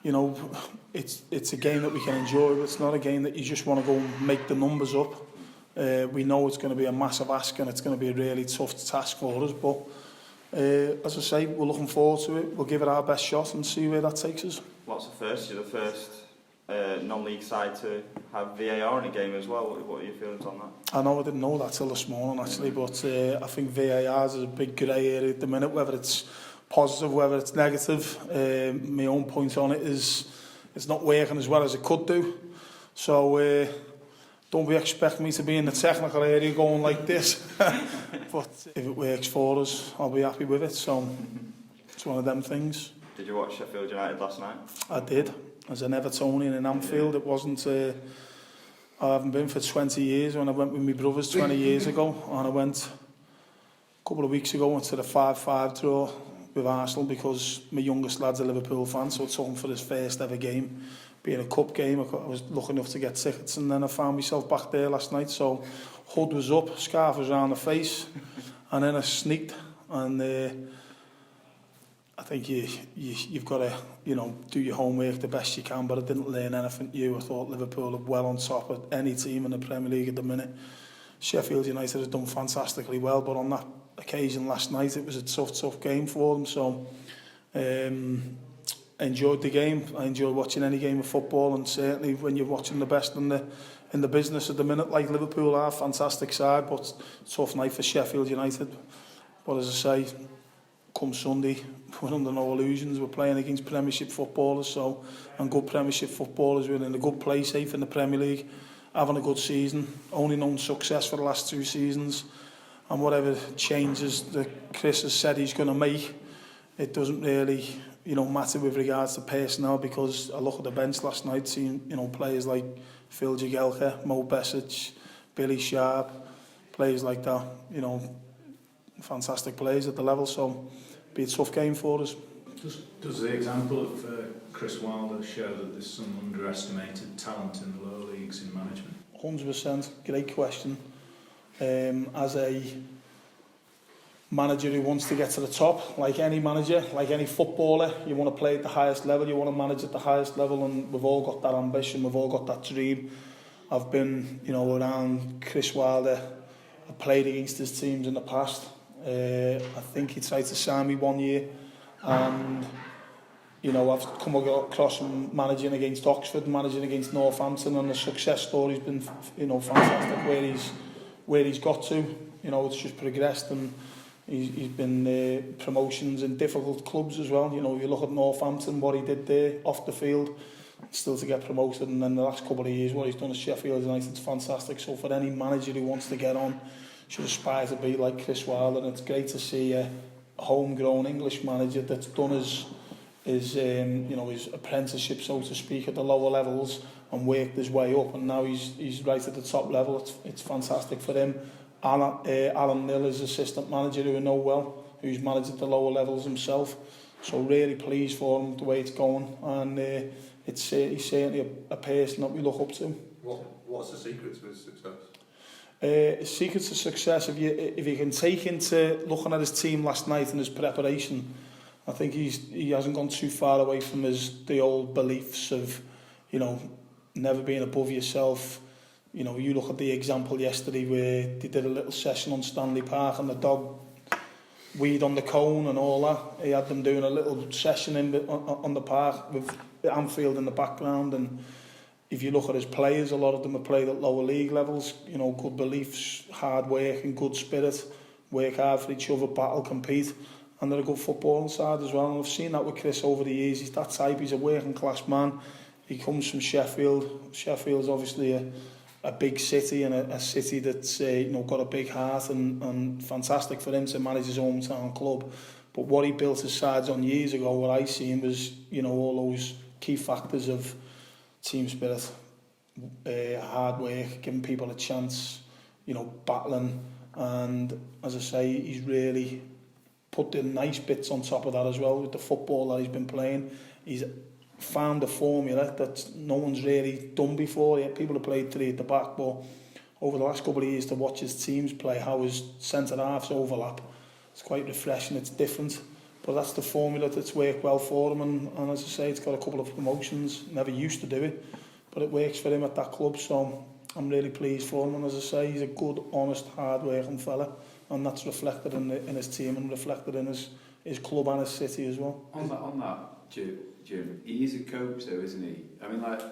you know, it's a game that we can enjoy. It's not a game that you just want to go and make the numbers up. We know it's going to be a massive ask and it's going to be a really tough task for us. But as I say, we're looking forward to it. We'll give it our best shot and see where that takes us. What's the first? You're the first non-league side to have VAR in a game as well. What are your feelings on that? I know I didn't know that till this morning actually, but I think VAR is a big grey area at the minute, whether it's positive, whether it's negative. My own point on it is it's not working as well as it could do. So don't be expecting me to be in the technical area going like this. But if it works for us, I'll be happy with it. So it's one of them things. Did you watch Sheffield United last night? I did. As an Evertonian in Anfield, it wasn't... I haven't been for 20 years. When I went with my brothers 20 years ago, and I went a couple of weeks ago into the 5-5 draw with Arsenal because my youngest lad's a Liverpool fan, so I took him for his first ever game. Being a cup game, I was lucky enough to get tickets, and then I found myself back there last night. So hood was up, scarf was around the face, and then I sneaked. And I think you've got to, you know, do your homework the best you can. But I didn't learn anything new. I thought Liverpool are well on top of any team in the Premier League at the minute. Sheffield United has done fantastically well, but on that occasion last night it was a tough game for them. So I enjoyed the game. I enjoy watching any game of football, and certainly when you're watching the best in the business at the minute, like Liverpool are, fantastic side, but tough night for Sheffield United. But as I say, come Sunday, we're under no illusions. We're playing against Premiership footballers, and good Premiership footballers. We're in a good place, safe in the Premier League, having a good season, only known success for the last 2 seasons. And whatever changes that Chris has said he's going to make, it doesn't really, you know, matter with regards to personnel, because I look at the bench last night, seeing, you know, players like Phil Jagielka, Mo Besic, Billy Sharp, players like that, you know, fantastic players at the level. So it'll be a tough game for us. Does the example of Chris Wilder show that there's some underestimated talent in the lower leagues in management? 100%, great question. As a manager who wants to get to the top, like any manager, like any footballer, you want to play at the highest level, you want to manage at the highest level, and we've all got that ambition, we've all got that dream. I've been, you know, around Chris Wilder. I've played against his teams in the past. I think he tried to sign me one year, and you know, I've come across him managing against Oxford, managing against Northampton, and the success story's been, you know, fantastic. Where he's got to, you know, it's just progressed, and he's been promotions in difficult clubs as well. You know, you look at Northampton, what he did there off the field, still to get promoted, and then the last couple of years what he's done at Sheffield United is fantastic. So for any manager who wants to get on, should aspire to be like Chris Wilder. And it's great to see a homegrown English manager that's done his you know, his apprenticeship, so to speak, at the lower levels and worked his way up, and now he's right at the top level. It's fantastic for him. Alan Nill is assistant manager, who I know well, who's managed at the lower levels himself. So really pleased for him the way it's going, and he's certainly a person that we look up to. What's the secret to his success? Secret to success, if you can take into looking at his team last night and his preparation, I think he hasn't gone too far away from the old beliefs of, you know, never being above yourself. You know, you look at the example yesterday where they did a little session on Stanley Park and the dog weed on the cone and all that. He had them doing a little session on the park with Anfield in the background. And if you look at his players, a lot of them have played at lower league levels. You know, good beliefs, hard work and good spirit, work hard for each other, battle, compete. And they're a good footballing side as well. And I've seen that with Chris over the years. He's that type. He's a working class man. He comes from Sheffield. Sheffield's obviously a big city, and a city that's you know, got a big heart, and fantastic for him to manage his hometown club. But what he built his sides on years ago, what I seen was, you know, all those key factors of team spirit, hard work, giving people a chance, you know, battling. And as I say, he's really put the nice bits on top of that as well with the football that he's been playing. He's found a formula that no one's really done before. Yeah, people have played 3 at the back, but over the last couple of years to watch his teams play, how his centre halves overlap, it's quite refreshing. It's different. But that's the formula that's worked well for him, and as I say, it's got a couple of promotions. Never used to do it, but it works for him at that club, so I'm really pleased for him. And as I say, he's a good, honest, hard-working fella, and that's reflected in his team and reflected in his club and his city as well. On that, Jim, he is a coach though, isn't he? I mean, like,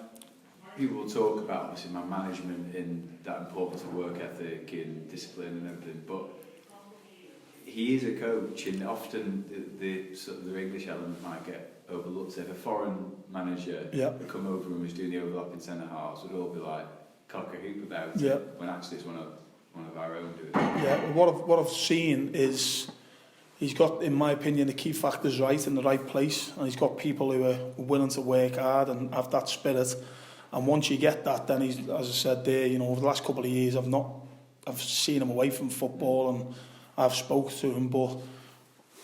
people will talk about, obviously, man management and that importance of work ethic and discipline and everything, but he is a coach, and often the sort of the English element might get overlooked. If a foreign manager would come over and was doing the overlapping centre halves, would all be like cock a hoop about it, when actually it's one of our own doing it. Yeah, what I've seen is he's got, in my opinion, the key factors right in the right place, and he's got people who are willing to work hard and have that spirit. And once you get that, then he's, as I said there, you know, over the last couple of years, I've seen him away from football and I've spoken to him, but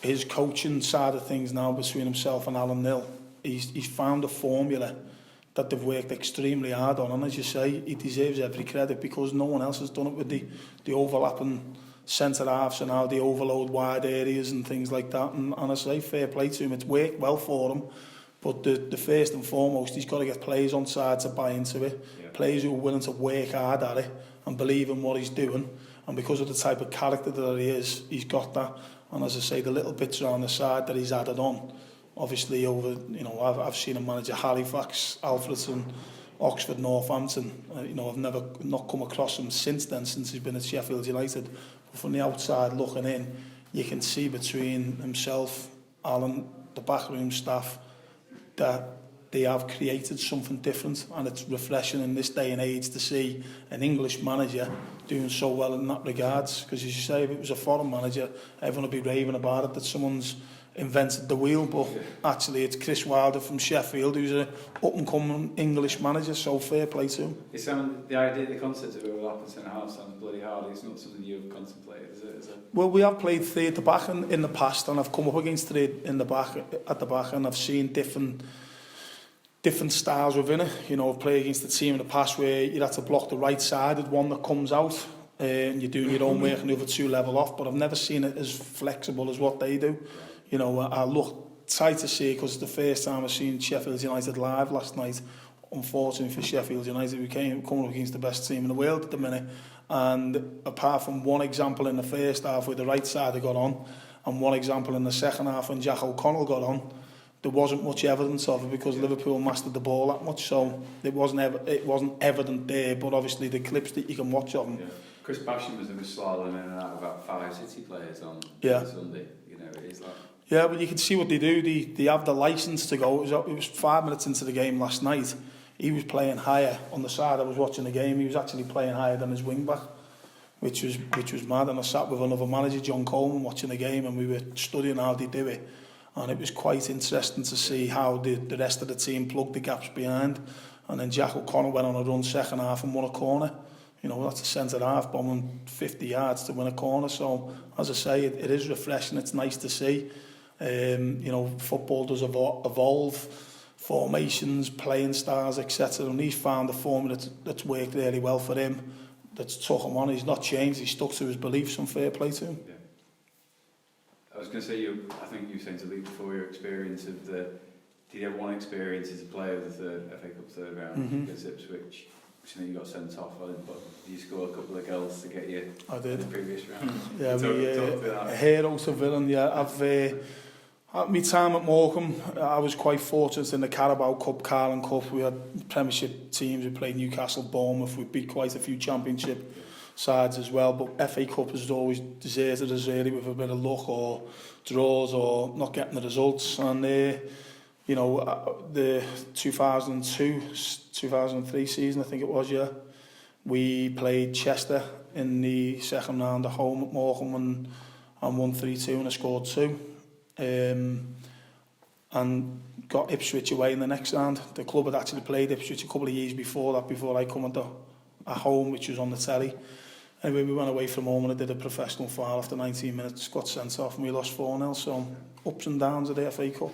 his coaching side of things now between himself and Alan Nill, he's found a formula that they've worked extremely hard on, and as you say, he deserves every credit because no one else has done it with the overlapping centre halves and how they overload wide areas and things like that. And I say fair play to him, it's worked well for him. But the first and foremost, he's got to get players on side to buy into it, players who are willing to work hard at it and believe in what he's doing. And because of the type of character that he is, he's got that. And as I say, the little bits around the side that he's added on, obviously over, you know, I've seen him manage Halifax, Alfredton, Oxford, Northampton. You know, I've not come across him since then, since he's been at Sheffield United. But from the outside looking in, you can see between himself, Alan, the backroom staff, that they have created something different, and it's refreshing in this day and age to see an English manager doing so well in that regards. Because as you say, if it was a foreign manager, everyone would be raving about it, that someone's invented the wheel, but actually it's Chris Wilder from Sheffield who's an up-and-coming English manager, so fair play to him. The idea, the concept of overlapping centre half sounds bloody hard. It's not something you've contemplated, is it? Well, we have played three at the back in the past, and I've come up against three in the back at the back, and I've seen different styles within it. You know, I've played against the team in the past where you have to block the right-sided one that comes out, and you're doing your own work and the other two level off, but I've never seen it as flexible as what they do. You know, I look tight to see, because the first time I've seen Sheffield United live last night, unfortunately for Sheffield United, we came coming up against the best team in the world at the minute, and apart from one example in the first half where the right side had got on, and one example in the second half when Jack O'Connell got on, there wasn't much evidence of it because Liverpool mastered the ball that much, so it wasn't evident there, but obviously the clips that you can watch of them. Yeah. Chris Basham was slogging in and out of about 5 City players on Sunday. You know, it is like... Yeah, but you can see what they do. They have the licence to go. It was 5 minutes into the game last night. He was playing higher on the side. I was watching the game. He was actually playing higher than his wing back, which was mad. And I sat with another manager, John Coleman, watching the game, and we were studying how they do it. And it was quite interesting to see how the rest of the team plugged the gaps behind. And then Jack O'Connell went on a run second half and won a corner. You know, that's a centre half bombing 50 yards to win a corner. So, as I say, it is refreshing. It's nice to see. You know, football does evolve, formations, playing styles, etc. And he's found a formula that's worked really well for him, that's took him on. He's not changed, he's stuck to his beliefs, and fair play to him. Yeah. I was going to say, I think you were saying to Lee before, your experience of did you have one experience as a player of the FA Cup third round against Ipswich, which I know you got sent off on, but you scored a couple of goals to get you I did. in the previous round. Yeah, a hero to villain, yeah. At my time at Morecambe, I was quite fortunate in the Carabao Cup, Carling Cup. We had Premiership teams. We played Newcastle, Bournemouth. We beat quite a few Championship sides as well. But FA Cup has always deserted us really with a bit of luck or draws or not getting the results. And you know, the 2002-2003 season, I think it was, yeah, we played Chester in the second round at home at Morecambe and won 3-2 and I scored 2. And got Ipswich away in the next round. The club had actually played Ipswich a couple of years before that, before I come at home, which was on the telly. Anyway, we went away from home and I did a professional foul after 19 minutes, got sent off and we lost 4-0. So ups and downs of the FA Cup.